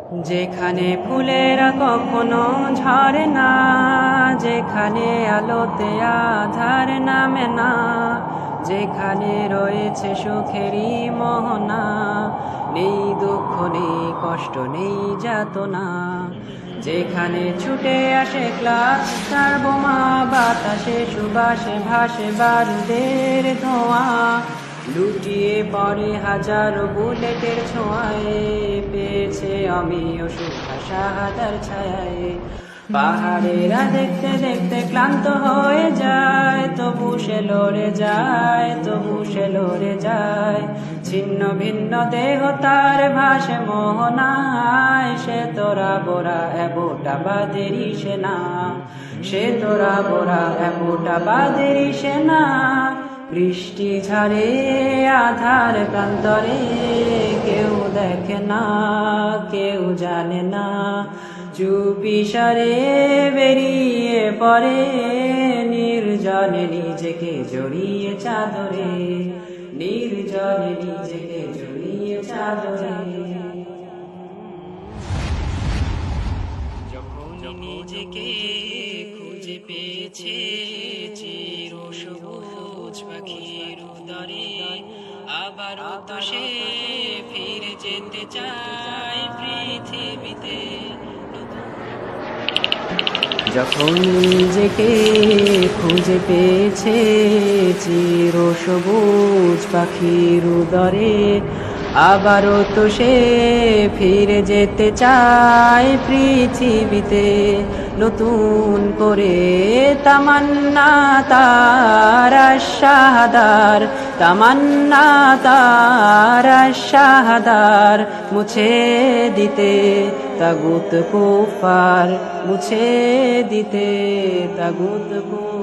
যেখানে ফুলেরা কখনো ঝরে না, যেখানে আলোতে আধার নামে না, যেখানে রয়েছে সুখেরই মোহনা, নেই দুঃখ নেই কষ্ট নেই যাতনা, যেখানে ছুটে আসে ক্লাস তার বোমা, বাতাসে সুবাসে ভাসে বারুদের ধোঁয়া, লুটিয়ে পড়ে হাজারো বুলেটের ছোঁয়ায়, পেয়েছে আমিও সুখা শাহাদার ছায়ায়। পাহাড়েরা দেখতে দেখতে ক্লান্ত হয়ে যায়, তবু সে লড়ে যায়, তবু সে লড়ে যায়। ছিন্ন ভিন্ন দেহ তার ভাসে মোহনায়, সে তোরা বোরা এবুটা বাদেরই সেনা, সে তোরা বোরা এবুটা বাদেরই সেনা। বৃষ্টি ঝরে আধার প্রান্তরে, কেউ দেখে না কেউ জানে না, চুপি সারে বেরিয়ে পড়ে নির্জনে নিজেকে জড়িয়ে চাদরে, নির্জনে নিজেকে জড়িয়ে চাদরে। যখন নিজেকে খুঁজে পেয়েছে চির সবুজ পাখির উদরে, আবারও তো সে ফিরে যেতে চায় পৃথিবীতে। যখন নিজেকে খুঁজে পেয়েছে চির সবুজ পাখির উদরে, আবারও তো সে ফিরে যেতে চায় পৃথিবীতে। নতুন করে তামান্না তার শাহাদার, তামান্না তার শাহাদার, মুছে দিতে তাগুত কুফার, মুছে দিতে তাগুত কুফার।